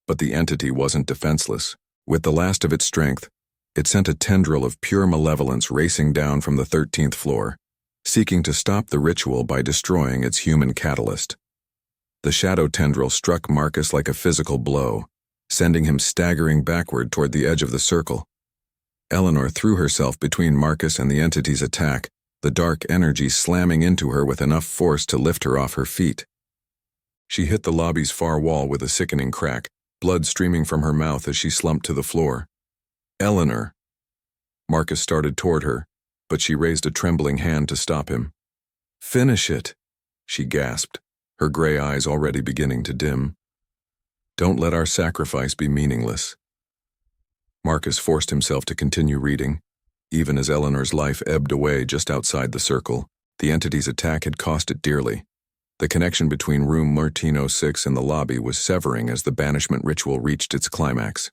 But the entity wasn't defenseless. With the last of its strength, it sent a tendril of pure malevolence racing down from the 13th floor, seeking to stop the ritual by destroying its human catalyst. The shadow tendril struck Marcus like a physical blow, sending him staggering backward toward the edge of the circle. Eleanor threw herself between Marcus and the entity's attack, the dark energy slamming into her with enough force to lift her off her feet. She hit the lobby's far wall with a sickening crack, blood streaming from her mouth as she slumped to the floor. "Eleanor!" Marcus started toward her, but she raised a trembling hand to stop him. "Finish it," she gasped, her gray eyes already beginning to dim. "Don't let our sacrifice be meaningless." Marcus forced himself to continue reading. Even as Eleanor's life ebbed away just outside the circle, the entity's attack had cost it dearly. The connection between room 1306 and the lobby was severing as the banishment ritual reached its climax.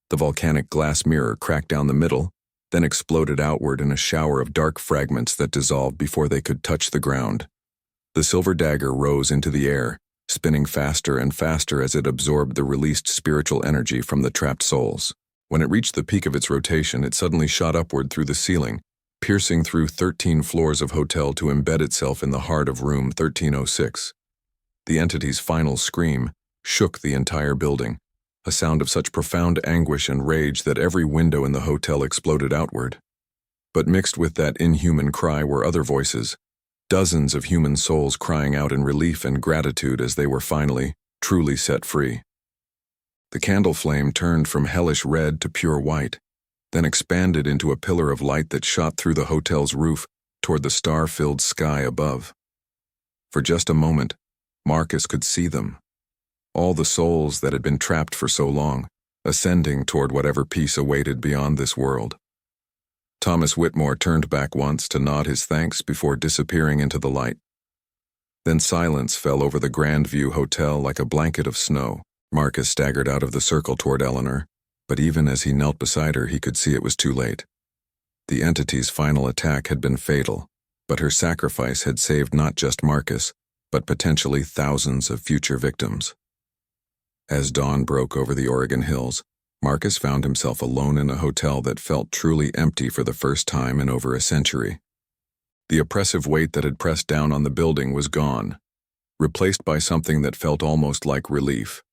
The volcanic glass mirror cracked down the middle, then exploded outward in a shower of dark fragments that dissolved before they could touch the ground. The silver dagger rose into the air, spinning faster and faster as it absorbed the released spiritual energy from the trapped souls. When it reached the peak of its rotation, it suddenly shot upward through the ceiling, piercing through 13 floors of hotel to embed itself in the heart of room 1306. The entity's final scream shook the entire building, a sound of such profound anguish and rage that every window in the hotel exploded outward. But mixed with that inhuman cry were other voices, dozens of human souls crying out in relief and gratitude as they were finally, truly set free. The candle flame turned from hellish red to pure white, then expanded into a pillar of light that shot through the hotel's roof toward the star-filled sky above. For just a moment, Marcus could see them, all the souls that had been trapped for so long, ascending toward whatever peace awaited beyond this world. Thomas Whitmore turned back once to nod his thanks before disappearing into the light. Then silence fell over the Grandview Hotel like a blanket of snow. Marcus staggered out of the circle toward Eleanor, but even as he knelt beside her, he could see it was too late. The entity's final attack had been fatal, but her sacrifice had saved not just Marcus, but potentially thousands of future victims. As dawn broke over the Oregon hills, Marcus found himself alone in a hotel that felt truly empty for the first time in over a century. The oppressive weight that had pressed down on the building was gone, replaced by something that felt almost like relief.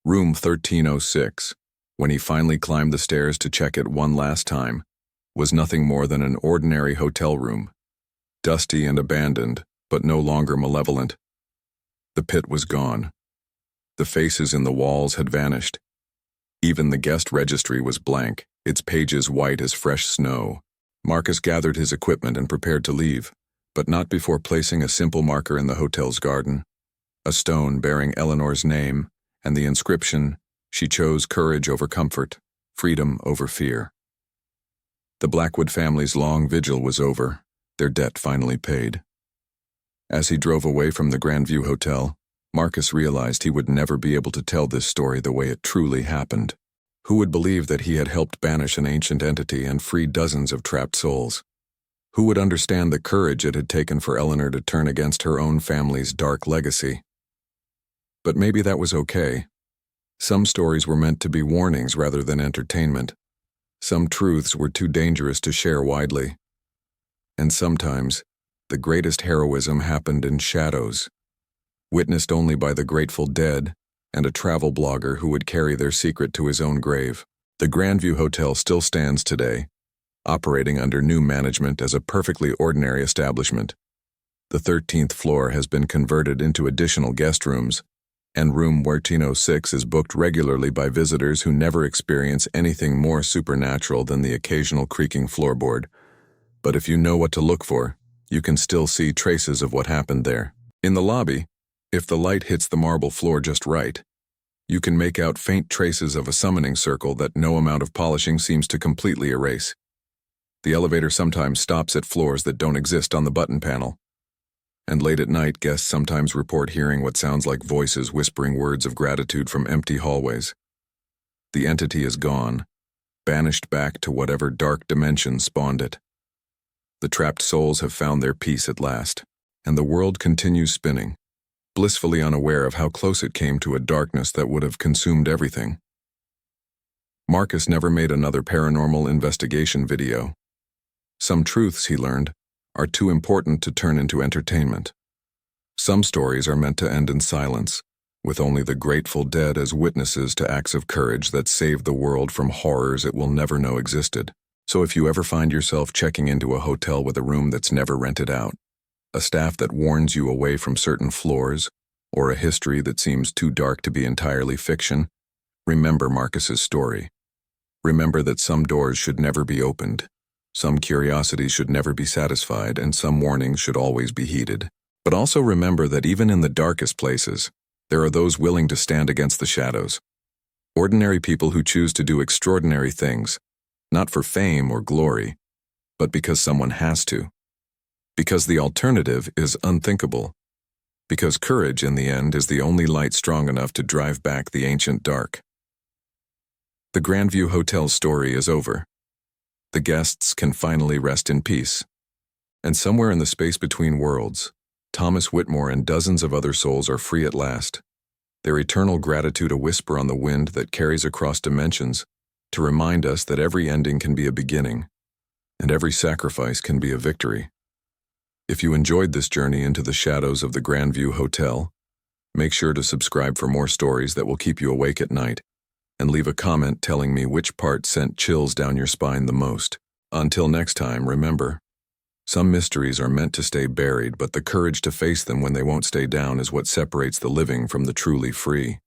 Room 1306, when he finally climbed the stairs to check it one last time, was nothing more than an ordinary hotel room, dusty and abandoned, but no longer malevolent. The pit was gone. The faces in the walls had vanished. Even the guest registry was blank, its pages white as fresh snow. Marcus gathered his equipment and prepared to leave, but not before placing a simple marker in the hotel's garden, a stone bearing Eleanor's name and the inscription, "She chose courage over comfort, freedom over fear." The Blackwood family's long vigil was over, their debt finally paid. As he drove away from the Grandview Hotel, Marcus realized he would never be able to tell this story the way it truly happened. Who would believe that he had helped banish an ancient entity and free dozens of trapped souls? Who would understand the courage it had taken for Eleanor to turn against her own family's dark legacy? But maybe that was okay. Some stories were meant to be warnings rather than entertainment. Some truths were too dangerous to share widely. And sometimes, the greatest heroism happened in shadows, witnessed only by the Grateful Dead and a travel blogger who would carry their secret to his own grave. The Grandview Hotel still stands today, operating under new management as a perfectly ordinary establishment. The 13th floor has been converted into additional guest rooms, and room 1306 is booked regularly by visitors who never experience anything more supernatural than the occasional creaking floorboard. But if you know what to look for, you can still see traces of what happened there. In the lobby, if the light hits the marble floor just right, you can make out faint traces of a summoning circle that no amount of polishing seems to completely erase. The elevator sometimes stops at floors that don't exist on the button panel. And late at night, guests sometimes report hearing what sounds like voices whispering words of gratitude from empty hallways. The entity is gone, banished back to whatever dark dimension spawned it. The trapped souls have found their peace at last, and the world continues spinning, blissfully unaware of how close it came to a darkness that would have consumed everything. Marcus never made another paranormal investigation video. Some truths, he learned, are too important to turn into entertainment. Some stories are meant to end in silence, with only the Grateful Dead as witnesses to acts of courage that saved the world from horrors it will never know existed. So if you ever find yourself checking into a hotel with a room that's never rented out, a staff that warns you away from certain floors, or a history that seems too dark to be entirely fiction, remember Marcus's story. Remember that some doors should never be opened, some curiosities should never be satisfied, and some warnings should always be heeded. But also remember that even in the darkest places, there are those willing to stand against the shadows. Ordinary people who choose to do extraordinary things, not for fame or glory, but because someone has to. Because the alternative is unthinkable. Because courage, in the end, is the only light strong enough to drive back the ancient dark. The Grandview Hotel's story is over. The guests can finally rest in peace. And somewhere in the space between worlds, Thomas Whitmore and dozens of other souls are free at last, their eternal gratitude a whisper on the wind that carries across dimensions to remind us that every ending can be a beginning, and every sacrifice can be a victory. If you enjoyed this journey into the shadows of the Grandview Hotel, make sure to subscribe for more stories that will keep you awake at night, and leave a comment telling me which part sent chills down your spine the most. Until next time, remember, some mysteries are meant to stay buried, but the courage to face them when they won't stay down is what separates the living from the truly free.